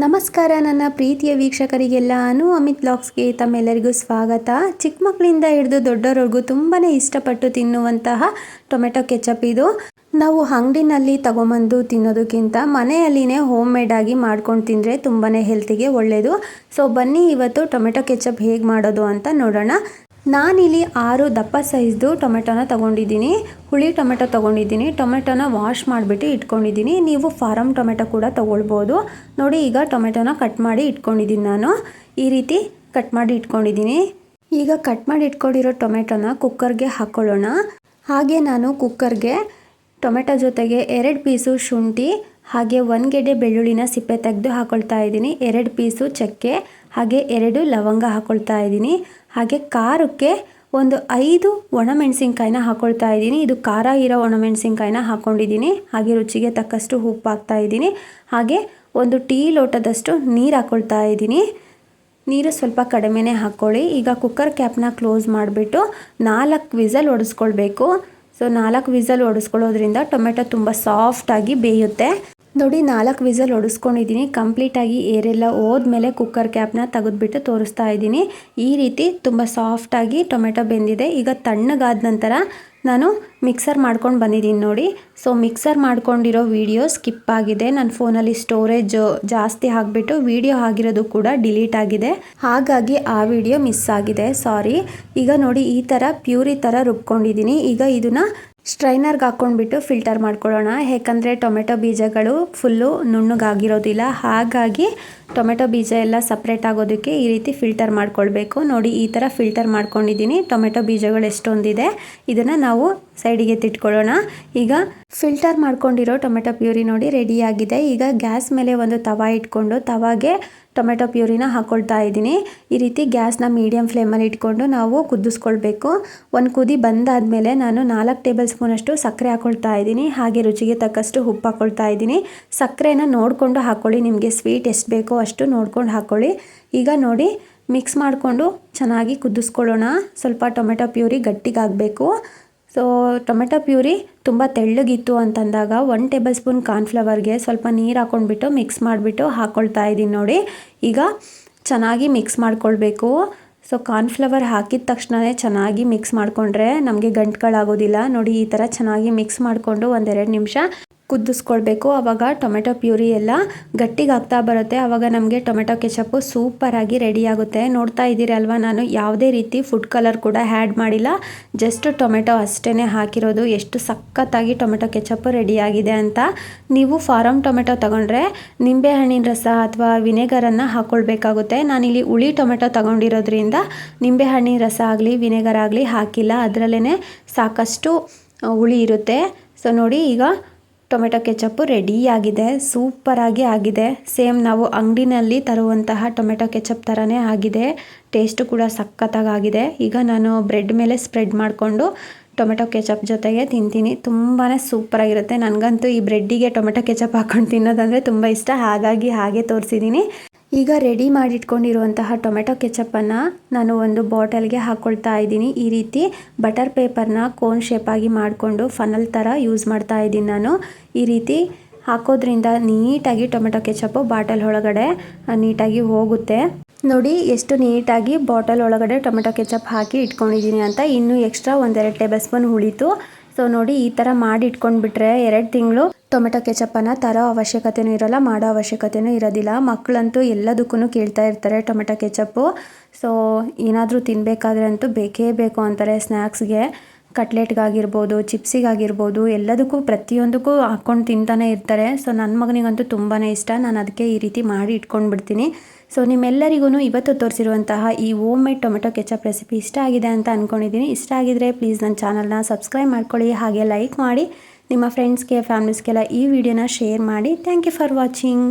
ನಮಸ್ಕಾರ ನನ್ನ ಪ್ರೀತಿಯ ವೀಕ್ಷಕರಿಗೆಲ್ಲ ಅಮಿತ್ ವ್ಲಾಗ್ಸ್ಗೆ ತಮ್ಮೆಲ್ಲರಿಗೂ ಸ್ವಾಗತ. ಚಿಕ್ಕ ಮಕ್ಕಳಿಂದ ಹಿಡಿದು ದೊಡ್ಡವರೆಗೂ ತುಂಬಾ ಇಷ್ಟಪಟ್ಟು ತಿನ್ನುವಂತಹ ಟೊಮೆಟೊ ಕೆಚಪ್ ಇದು. ನಾವು ಅಂಗಡಿನಲ್ಲಿ ತಗೊಂಬಂದು ತಿನ್ನೋದಕ್ಕಿಂತ ಮನೆಯಲ್ಲಿನೇ ಹೋಮ್ ಮೇಡ್ ಆಗಿ ಮಾಡ್ಕೊಂಡು ತಿಂದರೆ ತುಂಬಾ ಹೆಲ್ತಿಗೆ ಒಳ್ಳೆಯದು. ಸೊ ಬನ್ನಿ ಇವತ್ತು ಟೊಮೆಟೊ ಕೆಚಪ್ ಹೇಗೆ ಮಾಡೋದು ಅಂತ ನೋಡೋಣ. ನಾನಿಲ್ಲಿ 6 ದಪ್ಪ ಸೈಜ್ದು ಟೊಮೆಟೊನ ತೊಗೊಂಡಿದ್ದೀನಿ. ಹುಳಿ ಟೊಮೆಟೊ ತೊಗೊಂಡಿದ್ದೀನಿ. ಟೊಮೆಟೊನ ವಾಶ್ ಮಾಡಿಬಿಟ್ಟು ಇಟ್ಕೊಂಡಿದ್ದೀನಿ. ನೀವು ಫಾರಮ್ ಟೊಮೆಟೊ ಕೂಡ ತೊಗೊಳ್ಬೋದು. ನೋಡಿ, ಈಗ ಟೊಮೆಟೊನ ಕಟ್ ಮಾಡಿ ಇಟ್ಕೊಂಡಿದ್ದೀನಿ. ನಾನು ಈ ರೀತಿ ಕಟ್ ಮಾಡಿ ಇಟ್ಕೊಂಡಿದ್ದೀನಿ. ಈಗ ಕಟ್ ಮಾಡಿ ಇಟ್ಕೊಂಡಿರೋ ಟೊಮೆಟೊನ ಕುಕ್ಕರ್ಗೆ ಹಾಕ್ಕೊಳ್ಳೋಣ. ಹಾಗೆ ನಾನು ಕುಕ್ಕರ್ಗೆ ಟೊಮೆಟೊ ಜೊತೆಗೆ 2 ಪೀಸು ಶುಂಠಿ, ಹಾಗೆ 1 ಗೆಡ್ಡೆ ಬೆಳ್ಳುಳ್ಳಿನ ಸಿಪ್ಪೆ ತೆಗೆದು ಹಾಕ್ಕೊಳ್ತಾ ಇದ್ದೀನಿ. 2 ಪೀಸು ಚಕ್ಕೆ, ಹಾಗೆ 2 ಲವಂಗ ಹಾಕ್ಕೊಳ್ತಾ ಇದ್ದೀನಿ. ಹಾಗೆ ಖಾರಕ್ಕೆ ಒಂದು 5 ಒಣಮೆಣಸಿನ್ಕಾಯಿನ ಹಾಕ್ಕೊಳ್ತಾ ಇದ್ದೀನಿ. ಇದು ಖಾರ ಇರೋ ಒಣಮೆಣಸಿನ್ಕಾಯಿನ ಹಾಕ್ಕೊಂಡಿದ್ದೀನಿ. ಹಾಗೆ ರುಚಿಗೆ ತಕ್ಕಷ್ಟು ಉಪ್ಪು ಹಾಕ್ತಾ ಇದ್ದೀನಿ. ಹಾಗೆ 1 ಟೀ ಲೋಟದಷ್ಟು ನೀರು ಹಾಕ್ಕೊಳ್ತಾ ಇದ್ದೀನಿ. ನೀರು ಸ್ವಲ್ಪ ಕಡಿಮೆನೇ ಹಾಕ್ಕೊಳ್ಳಿ. ಈಗ ಕುಕ್ಕರ್ ಕ್ಯಾಪ್ನ ಕ್ಲೋಸ್ ಮಾಡಿಬಿಟ್ಟು 4 ವಿಸಲ್ ಹೊಡೆಸ್ಕೊಳ್ಬೇಕು. ಸೊ 4 ವಿಸಲ್ ಹೊಡೆಸ್ಕೊಳ್ಳೋದ್ರಿಂದ ಟೊಮೆಟೊ ತುಂಬ ಸಾಫ್ಟಾಗಿ ಬೇಯುತ್ತೆ. ನೋಡಿ, 4 ವಿಸಲ್ ಹೊಡೆಸ್ಕೊಂಡಿದ್ದೀನಿ. ಕಂಪ್ಲೀಟಾಗಿ ಏರೆಲ್ಲ ಹೋದ್ಮೇಲೆ ಕುಕ್ಕರ್ ಕ್ಯಾಪ್ನ ತೆಗೆದುಬಿಟ್ಟು ತೋರಿಸ್ತಾ ಇದ್ದೀನಿ. ಈ ರೀತಿ ತುಂಬ ಸಾಫ್ಟಾಗಿ ಟೊಮೆಟೊ ಬೆಂದಿದೆ. ಈಗ ತಣ್ಣಗಾದ ನಂತರ ನಾನು ಮಿಕ್ಸರ್ ಮಾಡ್ಕೊಂಡು ಬಂದಿದ್ದೀನಿ ನೋಡಿ. ಸೊ ಮಿಕ್ಸರ್ ಮಾಡ್ಕೊಂಡಿರೋ ವಿಡಿಯೋ ಸ್ಕಿಪ್ ಆಗಿದೆ. ನನ್ನ ಫೋನಲ್ಲಿ ಸ್ಟೋರೇಜ್ ಜಾಸ್ತಿ ಆಗಿಬಿಟ್ಟು ವಿಡಿಯೋ ಆಗಿರೋದು ಕೂಡ ಡಿಲೀಟ್ ಆಗಿದೆ. ಹಾಗಾಗಿ ಆ ವಿಡಿಯೋ ಮಿಸ್ ಆಗಿದೆ, ಸಾರಿ. ಈಗ ನೋಡಿ, ಈ ಥರ ಪ್ಯೂರಿ ಥರ ರುಬ್ಕೊಂಡಿದ್ದೀನಿ. ಈಗ ಇದನ್ನು ಸ್ಟ್ರೈನರ್ಗೆ ಹಾಕ್ಕೊಂಡ್ಬಿಟ್ಟು ಫಿಲ್ಟರ್ ಮಾಡ್ಕೊಳ್ಳೋಣ. ಯಾಕಂದರೆ ಟೊಮೆಟೊ ಬೀಜಗಳು ಫುಲ್ಲು ನುಣ್ಣಗಾಗಿರೋದಿಲ್ಲ. ಹಾಗಾಗಿ ಟೊಮೆಟೊ ಬೀಜ ಎಲ್ಲ ಸಪ್ರೇಟ್ ಆಗೋದಕ್ಕೆ ಈ ರೀತಿ ಫಿಲ್ಟರ್ ಮಾಡ್ಕೊಳ್ಬೇಕು. ನೋಡಿ, ಈ ಥರ ಫಿಲ್ಟರ್ ಮಾಡ್ಕೊಂಡಿದ್ದೀನಿ. ಟೊಮೆಟೊ ಬೀಜಗಳು ಎಷ್ಟೊಂದಿದೆ, ಇದನ್ನು ನಾವು ಸೈಡಿಗೆ ತಿಟ್ಕೊಳ್ಳೋಣ. ಈಗ ಫಿಲ್ಟರ್ ಮಾಡ್ಕೊಂಡಿರೋ ಟೊಮೆಟೊ ಪ್ಯೂರಿ ನೋಡಿ ರೆಡಿಯಾಗಿದೆ. ಈಗ ಗ್ಯಾಸ್ ಮೇಲೆ ಒಂದು ತವಾ ಇಟ್ಕೊಂಡು ತವಾಗೆ ಟೊಮೆಟೊ ಪ್ಯೂರಿನ ಹಾಕ್ಕೊಳ್ತಾ ಇದ್ದೀನಿ. ಈ ರೀತಿ ಗ್ಯಾಸ್ನ ಮೀಡಿಯಮ್ ಫ್ಲೇಮಲ್ಲಿ ಇಟ್ಕೊಂಡು ನಾವು ಕುದಿಸ್ಕೊಳ್ಬೇಕು. ಒಂದು ಕುದಿ ಬಂದಾದಮೇಲೆ ನಾನು 4 ಟೇಬಲ್ ಸ್ಪೂನಷ್ಟು ಸಕ್ಕರೆ ಹಾಕ್ಕೊಳ್ತಾ ಇದ್ದೀನಿ. ಹಾಗೆ ರುಚಿಗೆ ತಕ್ಕಷ್ಟು ಉಪ್ಪು ಹಾಕ್ಕೊಳ್ತಾ ಇದ್ದೀನಿ. ಸಕ್ಕರೆನ ನೋಡಿಕೊಂಡು ಹಾಕ್ಕೊಳ್ಳಿ, ನಿಮಗೆ ಸ್ವೀಟ್ ಎಷ್ಟು ಬೇಕೋ ಅಷ್ಟು ನೋಡ್ಕೊಂಡು ಹಾಕ್ಕೊಳ್ಳಿ. ಈಗ ನೋಡಿ, ಮಿಕ್ಸ್ ಮಾಡಿಕೊಂಡು ಚೆನ್ನಾಗಿ ಕುದಿಸ್ಕೊಳ್ಳೋಣ. ಸ್ವಲ್ಪ ಟೊಮೆಟೊ ಪ್ಯೂರಿ ಗಟ್ಟಿಗಾಗಬೇಕು. ಸೊ ಟೊಮೆಟೊ ಪ್ಯೂರಿ ತುಂಬ ತೆಳ್ಳಗಿತ್ತು ಅಂತಂದಾಗ 1 ಟೇಬಲ್ ಸ್ಪೂನ್ ಕಾರ್ನ್ಫ್ಲವರ್ಗೆ ಸ್ವಲ್ಪ ನೀರು ಹಾಕ್ಕೊಂಡ್ಬಿಟ್ಟು ಮಿಕ್ಸ್ ಮಾಡಿಬಿಟ್ಟು ಹಾಕ್ಕೊಳ್ತಾ ಇದ್ದೀನಿ. ನೋಡಿ, ಈಗ ಚೆನ್ನಾಗಿ ಮಿಕ್ಸ್ ಮಾಡ್ಕೊಳ್ಬೇಕು. ಸೊ ಕಾರ್ನ್ಫ್ಲವರ್ ಹಾಕಿದ ತಕ್ಷಣವೇ ಚೆನ್ನಾಗಿ ಮಿಕ್ಸ್ ಮಾಡಿಕೊಂಡ್ರೆ ನಮಗೆ ಗಂಟುಗಳಾಗೋದಿಲ್ಲ. ನೋಡಿ, ಈ ಥರ ಚೆನ್ನಾಗಿ ಮಿಕ್ಸ್ ಮಾಡಿಕೊಂಡು 1-2 ನಿಮಿಷ ಕುದಿಸ್ಕೊಳ್ಬೇಕು. ಆವಾಗ ಟೊಮೆಟೊ ಪ್ಯೂರಿ ಎಲ್ಲ ಗಟ್ಟಿಗಾಗ್ತಾ ಬರುತ್ತೆ. ಆವಾಗ ನಮಗೆ ಟೊಮೆಟೊ ಕೆಚಪ್ಪು ಸೂಪರಾಗಿ ರೆಡಿ ಆಗುತ್ತೆ. ನೋಡ್ತಾ ಇದ್ದೀರಿ ಅಲ್ವಾ, ನಾನು ಯಾವುದೇ ರೀತಿ ಫುಡ್ ಕಲರ್ ಕೂಡ ಆ್ಯಡ್ ಮಾಡಿಲ್ಲ. ಜಸ್ಟ್ ಟೊಮೆಟೊ ಅಷ್ಟೇ ಹಾಕಿರೋದು. ಎಷ್ಟು ಸಖತ್ತಾಗಿ ಟೊಮೆಟೊ ಕೆಚಪ್ಪು ರೆಡಿಯಾಗಿದೆ ಅಂತ. ನೀವು ಫಾರಮ್ ಟೊಮೆಟೊ ತಗೊಂಡ್ರೆ ನಿಂಬೆಹಣ್ಣಿನ ರಸ ಅಥವಾ ವಿನೆಗರನ್ನು ಹಾಕ್ಕೊಳ್ಬೇಕಾಗುತ್ತೆ. ನಾನಿಲ್ಲಿ ಹುಳಿ ಟೊಮೆಟೊ ತಗೊಂಡಿರೋದ್ರಿಂದ ನಿಂಬೆಹಣ್ಣಿನ ರಸ ಆಗಲಿ ವಿನೆಗರ್ ಆಗಲಿ ಹಾಕಿಲ್ಲ. ಅದರಲ್ಲೇ ಸಾಕಷ್ಟು ಹುಳಿ ಇರುತ್ತೆ. ಸೊ ನೋಡಿ, ಈಗ ಟೊಮೆಟೊ ಕೆಚಪ್ಪು ರೆಡಿಯಾಗಿದೆ. ಸೂಪರಾಗಿ ಆಗಿದೆ. ಸೇಮ್ ನಾವು ಅಂಗಡಿನಲ್ಲಿ ತರುವಂತಹ ಟೊಮೆಟೊ ಕೆಚಪ್ ಥರನೇ ಆಗಿದೆ. ಟೇಸ್ಟು ಕೂಡ ಸಖತ್ತಾಗಿದೆ. ಈಗ ನಾನು ಬ್ರೆಡ್ ಮೇಲೆ ಸ್ಪ್ರೆಡ್ ಮಾಡಿಕೊಂಡು ಟೊಮೆಟೊ ಕೆಚಪ್ ಜೊತೆಗೆ ತಿಂತೀನಿ. ತುಂಬಾ ಸೂಪರಾಗಿರುತ್ತೆ. ನನಗಂತೂ ಈ ಬ್ರೆಡ್ಡಿಗೆ ಟೊಮೆಟೊ ಕೆಚಪ್ ಹಾಕ್ಕೊಂಡು ತಿನ್ನೋದಂದರೆ ತುಂಬ ಇಷ್ಟ. ಹಾಗಾಗಿ ಹಾಗೆ ತೋರಿಸಿದ್ದೀನಿ. ಈಗ ರೆಡಿ ಮಾಡಿಟ್ಕೊಂಡಿರುವಂತಹ ಟೊಮೆಟೊ ಕೆಚಪ್ಪನ್ನು ನಾನು ಒಂದು ಬಾಟಲ್ಗೆ ಹಾಕ್ಕೊಳ್ತಾ ಇದ್ದೀನಿ. ಈ ರೀತಿ ಬಟರ್ ಪೇಪರ್ನ ಕೋನ್ ಶೇಪಾಗಿ ಮಾಡಿಕೊಂಡು ಫನಲ್ ಥರ ಯೂಸ್ ಮಾಡ್ತಾ ಇದ್ದೀನಿ ನಾನು. ಈ ರೀತಿ ಹಾಕೋದ್ರಿಂದ ನೀಟಾಗಿ ಟೊಮೆಟೊ ಕೆಚಪ್ಪು ಬಾಟಲ್ ಒಳಗಡೆ ನೀಟಾಗಿ ಹೋಗುತ್ತೆ. ನೋಡಿ, ಎಷ್ಟು ನೀಟಾಗಿ ಬಾಟಲ್ ಒಳಗಡೆ ಟೊಮೆಟೊ ಕೆಚಪ್ ಹಾಕಿ ಇಟ್ಕೊಂಡಿದ್ದೀನಿ ಅಂತ. ಇನ್ನೂ ಎಕ್ಸ್ಟ್ರಾ 1-2 ಟೇಬಲ್ ಸ್ಪೂನ್ ಉಳಿತು. ಸೊ ನೋಡಿ, ಈ ಥರ ಮಾಡಿ ಇಟ್ಕೊಂಡ್ಬಿಟ್ರೆ 2 ತಿಂಗಳು ಟೊಮೆಟೊ ಕೆಚಪ್ಪನ್ನು ತರೋ ಅವಶ್ಯಕತೆಯೂ ಇರೋಲ್ಲ, ಮಾಡೋ ಅವಶ್ಯಕತೆಯೂ ಇರೋದಿಲ್ಲ. ಮಕ್ಕಳಂತೂ ಎಲ್ಲದಕ್ಕೂ ಕೇಳ್ತಾ ಇರ್ತಾರೆ ಟೊಮೆಟೊ ಕೆಚಪ್ಪು. ಸೊ ಏನಾದರೂ ತಿನ್ನಬೇಕಾದ್ರೆ ಅಂತೂ ಬೇಕೇ ಬೇಕು ಅಂತಾರೆ. ಸ್ನ್ಯಾಕ್ಸ್ಗೆ, ಕಟ್ಲೆಟ್ಗಾಗಿರ್ಬೋದು, ಚಿಪ್ಸಿಗಾಗಿರ್ಬೋದು, ಎಲ್ಲದಕ್ಕೂ ಪ್ರತಿಯೊಂದಕ್ಕೂ ಹಾಕ್ಕೊಂಡು ತಿಂತಾನೆ ಇರ್ತಾರೆ. ಸೊ ನನ್ನ ಮಗನಿಗಂತೂ ತುಂಬಾ ಇಷ್ಟ. ನಾನು ಅದಕ್ಕೆ ಈ ರೀತಿ ಮಾಡಿ ಇಟ್ಕೊಂಡು ಬಿಡ್ತೀನಿ. ಸೊ ನಿಮ್ಮೆಲ್ಲರಿಗೂ ಇವತ್ತು ತೋರಿಸಿರುವಂತಹ ಈ home made tomato ketchup recipe ಇಷ್ಟ ಆಗಿದೆ ಅಂತ ಅಂದ್ಕೊಂಡಿದ್ದೀನಿ. ಇಷ್ಟ ಆಗಿದ್ರೆ ಪ್ಲೀಸ್ ನನ್ನ ಚಾನಲ್ನ ಸಬ್ಸ್ಕ್ರೈಬ್ ಮಾಡ್ಕೊಳ್ಳಿ. ಹಾಗೆ ಲೈಕ್ ಮಾಡಿ ನಿಮ್ಮ ಫ್ರೆಂಡ್ಸ್ಗೆ ಫ್ಯಾಮಿಲೀಸ್ಗೆಲ್ಲ ಈ ವಿಡಿಯೋನ ಶೇರ್ ಮಾಡಿ. Thank you for watching.